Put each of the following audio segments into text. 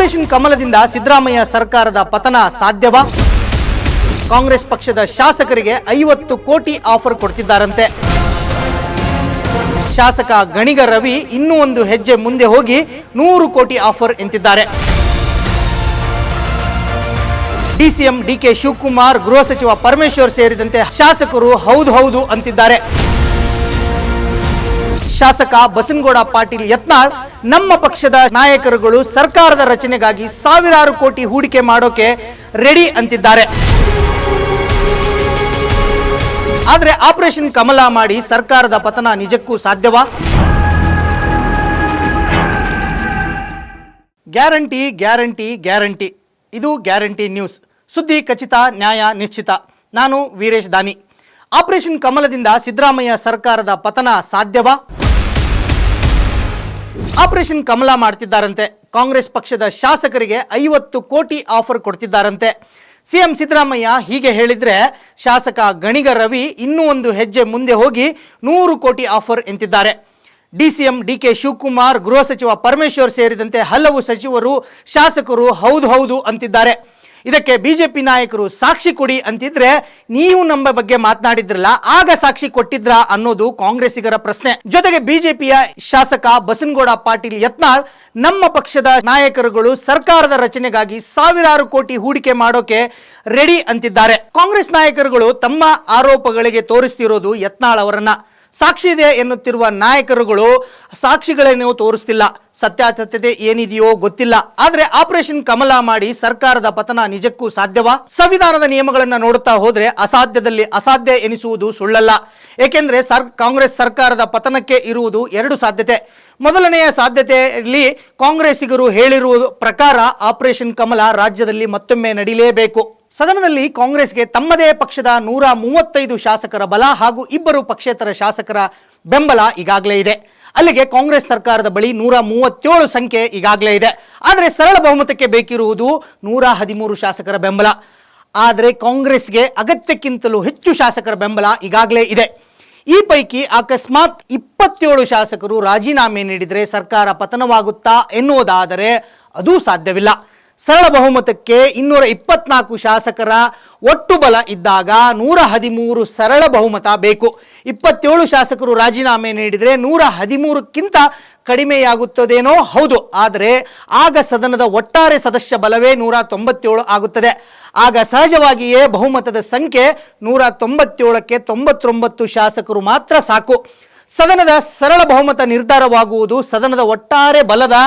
Operation ಕಮಲದಿಂದ Siddaramaiah ಸರ್ಕಾರದ ಪತನ ಸಾಧ್ಯವಾ? ಕಾಂಗ್ರೆಸ್ ಪಕ್ಷದ ಶಾಸಕರಿಗೆ 50 ಕೋಟಿ ಆಫರ್ ಕೊಡ್ತಿದ್ದಾರಂತೆ. ಶಾಸಕ ಗಣಿಗ ರವಿ ಇನ್ನೂ ಒಂದು ಹೆಜ್ಜೆ ಮುಂದೆ ಹೋಗಿ 100 ಕೋಟಿ ಆಫರ್ ಎಂತಿದ್ದಾರೆ. ಡಿಸಿಎಂ ಡಿಕೆ ಶಿವಕುಮಾರ್, ಗೃಹ ಸಚಿವ ಪರಮೇಶ್ವರ್ ಸೇರಿದಂತೆ ಶಾಸಕರು ಹೌದು ಅಂತಿದ್ದಾರೆ. ಶಾಸಕ ಬಸನಗೌಡ ಪಾಟೀಲ್ ಯತ್ನಾಳ್, ನಮ್ಮ ಪಕ್ಷದ ನಾಯಕರುಗಳು ಸರ್ಕಾರದ ರಚನೆಗಾಗಿ ಸಾವಿರಾರು ಕೋಟಿ ಹೂಡಿಕೆ ಮಾಡೋಕೆ ರೆಡಿ ಅಂತಿದ್ದಾರೆ. ಆದರೆ ಆಪರೇಷನ್ ಕಮಲ ಮಾಡಿ ಸರ್ಕಾರದ ಪತನ ನಿಜಕ್ಕೂ ಸಾಧ್ಯವಾ? Guarantee guarantee guarantee. ಇದು ಗ್ಯಾರಂಟಿ ನ್ಯೂಸ್. ಸುದ್ದಿ ಖಚಿತ, ನ್ಯಾಯ ನಿಶ್ಚಿತ. ನಾನು ವೀರೇಶ್ ದಾನಿ. ಆಪರೇಷನ್ ಕಮಲದಿಂದ ಸಿದ್ದರಾಮಯ್ಯ ಸರ್ಕಾರದ ಪತನ ಸಾಧ್ಯವಾ? ಆಪರೇಷನ್ ಕಮಲ ಮಾಡ್ತಿದ್ದಾರಂತೆ. ಕಾಂಗ್ರೆಸ್ ಪಕ್ಷದ ಶಾಸಕರಿಗೆ 50 ಕೋಟಿ ಆಫರ್ ಕೊಡ್ತಿದ್ದಾರಂತೆ. ಸಿಎಂ ಸಿದ್ದರಾಮಯ್ಯ ಹೀಗೆ ಹೇಳಿದ್ರೆ, ಶಾಸಕ ಗಣಿಗ ರವಿ ಇನ್ನೂ ಒಂದು ಹೆಜ್ಜೆ ಮುಂದೆ ಹೋಗಿ 100 ಕೋಟಿ ಆಫರ್ ಎಂತಿದ್ದಾರೆ. ಡಿಸಿಎಂ ಡಿಕೆ ಶಿವಕುಮಾರ್, ಗೃಹ ಸಚಿವ ಪರಮೇಶ್ವರ್ ಸೇರಿದಂತೆ ಹಲವು ಸಚಿವರು, ಶಾಸಕರು ಹೌದು ಅಂತಿದ್ದಾರೆ. ಇದಕ್ಕೆ ಬಿಜೆಪಿ ನಾಯಕರು ಸಾಕ್ಷಿ ಕೊಡಿ ಅಂತಿದ್ರೆ, ನೀವು ನಮ್ಮ ಬಗ್ಗೆ ಮಾತನಾಡಿದ್ರಲ್ಲ, ಆಗ ಸಾಕ್ಷಿ ಕೊಟ್ಟಿದ್ರಾ ಅನ್ನೋದು ಕಾಂಗ್ರೆಸ್ಸಿಗರ ಪ್ರಶ್ನೆ. ಜೊತೆಗೆ ಬಿಜೆಪಿಯ ಶಾಸಕ ಬಸನಗೌಡ ಪಾಟೀಲ್ ಯತ್ನಾಳ್, ನಮ್ಮ ಪಕ್ಷದ ನಾಯಕರುಗಳು ಸರ್ಕಾರದ ರಚನೆಗಾಗಿ ಸಾವಿರಾರು ಕೋಟಿ ಹೂಡಿಕೆ ಮಾಡೋಕೆ ರೆಡಿ ಅಂತಿದ್ದಾರೆ. ಕಾಂಗ್ರೆಸ್ ನಾಯಕರುಗಳು ತಮ್ಮ ಆರೋಪಗಳಿಗೆ ತೋರಿಸ್ತಿರೋದು ಯತ್ನಾಳ್ ಅವರನ್ನ. ಸಾಕ್ಷಿ ಇದೆ ಎನ್ನುತ್ತಿರುವ ನಾಯಕರುಗಳು ಸಾಕ್ಷಿಗಳೇನೋ ತೋರಿಸ್ತಿಲ್ಲ. ಸತ್ಯಾಸತ್ಯತೆ ಏನಿದೆಯೋ ಗೊತ್ತಿಲ್ಲ. ಆದರೆ ಆಪರೇಷನ್ ಕಮಲ ಮಾಡಿ ಸರ್ಕಾರದ ಪತನ ನಿಜಕ್ಕೂ ಸಾಧ್ಯವಾ? ಸಂವಿಧಾನದ ನಿಯಮಗಳನ್ನು ನೋಡುತ್ತಾ ಹೋದ್ರೆ ಅಸಾಧ್ಯದಲ್ಲಿ ಅಸಾಧ್ಯ ಎನಿಸುವುದು ಸುಳ್ಳಲ್ಲ. ಏಕೆಂದರೆ ಕಾಂಗ್ರೆಸ್ ಸರ್ಕಾರದ ಪತನಕ್ಕೆ ಇರುವುದು 2 ಸಾಧ್ಯತೆ. ಮೊದಲನೆಯ ಸಾಧ್ಯತೆಯಲ್ಲಿ ಕಾಂಗ್ರೆಸ್ಸಿಗರು ಹೇಳಿರುವ ಪ್ರಕಾರ ಆಪರೇಷನ್ ಕಮಲ ರಾಜ್ಯದಲ್ಲಿ ಮತ್ತೊಮ್ಮೆ ನಡೀಲೇಬೇಕು. ಸದನದಲ್ಲಿ ಕಾಂಗ್ರೆಸ್ಗೆ ತಮ್ಮದೇ ಪಕ್ಷದ 135 ಶಾಸಕರ ಬಲ ಹಾಗೂ 2 ಪಕ್ಷೇತರ ಶಾಸಕರ ಬೆಂಬಲ ಈಗಾಗಲೇ ಇದೆ. ಅಲ್ಲಿಗೆ ಕಾಂಗ್ರೆಸ್ ಸರ್ಕಾರದ ಬಳಿ 137 ಸಂಖ್ಯೆ ಈಗಾಗಲೇ ಇದೆ. ಆದರೆ ಸರಳ ಬಹುಮತಕ್ಕೆ ಬೇಕಿರುವುದು 113 ಶಾಸಕರ ಬೆಂಬಲ. ಆದರೆ ಕಾಂಗ್ರೆಸ್ಗೆ ಅಗತ್ಯಕ್ಕಿಂತಲೂ ಹೆಚ್ಚು ಶಾಸಕರ ಬೆಂಬಲ ಈಗಾಗಲೇ ಇದೆ. ಈ ಪೈಕಿ ಅಕಸ್ಮಾತ್ 27 ಶಾಸಕರು ರಾಜೀನಾಮೆ ನೀಡಿದರೆ ಸರ್ಕಾರ ಪತನವಾಗುತ್ತಾ ಎನ್ನುವುದಾದರೆ ಅದು ಸಾಧ್ಯವಿಲ್ಲ. ಸರಳ ಬಹುಮತಕ್ಕೆ 224 ಶಾಸಕರ ಒಟ್ಟು ಬಲ ಇದ್ದಾಗ 113 ಸರಳ ಬಹುಮತ ಬೇಕು. 27 ಶಾಸಕರು ರಾಜೀನಾಮೆ ನೀಡಿದರೆ 113ಕ್ಕಿಂತ ಕಡಿಮೆಯಾಗುತ್ತದೇನೋ ಹೌದು. ಆದರೆ ಆಗ ಸದನದ ಒಟ್ಟಾರೆ ಸದಸ್ಯ ಬಲವೇ 197 ಆಗುತ್ತದೆ. ಆಗ ಸಹಜವಾಗಿಯೇ ಬಹುಮತದ ಸಂಖ್ಯೆ 197ಕ್ಕೆ 99 ಶಾಸಕರು ಮಾತ್ರ ಸಾಕು. ಸದನದ ಸರಳ ಬಹುಮತ ನಿರ್ಧಾರವಾಗುವುದು ಸದನದ ಒಟ್ಟಾರೆ ಬಲದ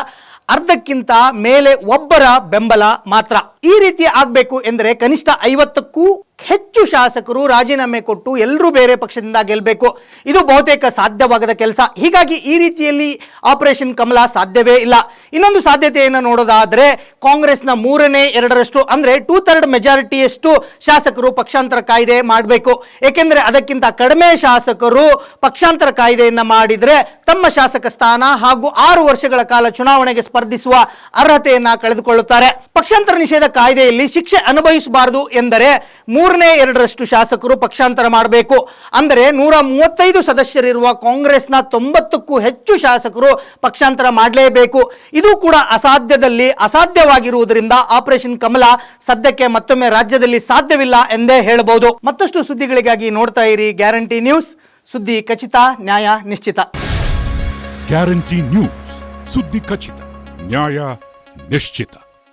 ಅರ್ಧಕ್ಕಿಂತ ಮೇಲೆ ಒಬ್ಬರ ಬೆಂಬಲ ಮಾತ್ರ. ಈ ರೀತಿ ಆಗಬೇಕು ಎಂದರೆ ಕನಿಷ್ಠ 50ಕ್ಕೂ ಹೆಚ್ಚು ಶಾಸಕರು ರಾಜೀನಾಮೆ ಕೊಟ್ಟು ಎಲ್ಲರೂ ಬೇರೆ ಪಕ್ಷದಿಂದ ಗೆಲ್ಲಬೇಕು. ಇದು ಬಹುತೇಕ ಸಾಧ್ಯವಾಗದ ಕೆಲಸ. ಹೀಗಾಗಿ ಈ ರೀತಿಯಲ್ಲಿ ಆಪರೇಷನ್ ಕಮಲ ಸಾಧ್ಯವೇ ಇಲ್ಲ. ಇನ್ನೊಂದು ಸಾಧ್ಯತೆಯನ್ನು ನೋಡೋದಾದರೆ ಕಾಂಗ್ರೆಸ್ನ 3/2 ಅಂದರೆ 2/3 ಮೆಜಾರಿಟಿಯಷ್ಟು ಶಾಸಕರು ಪಕ್ಷಾಂತರ ಕಾಯ್ದೆ ಮಾಡಬೇಕು. ಏಕೆಂದರೆ ಅದಕ್ಕಿಂತ ಕಡಿಮೆ ಶಾಸಕರು ಪಕ್ಷಾಂತರ ಕಾಯ್ದೆಯನ್ನು ಮಾಡಿದರೆ ತಮ್ಮ ಶಾಸಕ ಸ್ಥಾನ ಹಾಗೂ 6 ವರ್ಷಗಳ ಕಾಲ ಚುನಾವಣೆಗೆ ಸ್ಪರ್ಧಿಸುವ ಅರ್ಹತೆಯನ್ನು ಕಳೆದುಕೊಳ್ಳುತ್ತಾರೆ. ಪಕ್ಷಾಂತರ ನಿಷೇಧ ಕಾಯ್ದೆಯಲ್ಲಿ ಶಿಕ್ಷೆ ಅನುಭವಿಸಬಾರದು ಎಂದರೆ 3/2 ಶಾಸಕರು ಪಕ್ಷಾಂತರ ಮಾಡಬೇಕು. ಅಂದರೆ 135 ಸದಸ್ಯರಿರುವ ಕಾಂಗ್ರೆಸ್ನ 90ಕ್ಕೂ ಹೆಚ್ಚು ಶಾಸಕರು ಪಕ್ಷಾಂತರ ಮಾಡಲೇಬೇಕು. ಇದು ಕೂಡ ಅಸಾಧ್ಯದಲ್ಲಿ ಅಸಾಧ್ಯವಾಗಿರುವುದರಿಂದ ಆಪರೇಷನ್ ಕಮಲ ಸದ್ಯಕ್ಕೆ ಮತ್ತೊಮ್ಮೆ ರಾಜ್ಯದಲ್ಲಿ ಸಾಧ್ಯವಿಲ್ಲ ಎಂದೇ ಹೇಳಬಹುದು. ಮತ್ತಷ್ಟು ಸುದ್ದಿಗಳಿಗಾಗಿ ನೋಡ್ತಾ ಇರಿ ಗ್ಯಾರಂಟಿ ನ್ಯೂಸ್. ಸುದ್ದಿ ಖಚಿತ, ನ್ಯಾಯ ನಿಶ್ಚಿತ. ಗ್ಯಾರಂಟಿ ನ್ಯೂಸ್, ಸುದ್ದಿ ಖಚಿತ, ನ್ಯಾಯ ನಿಶ್ಚಿತ.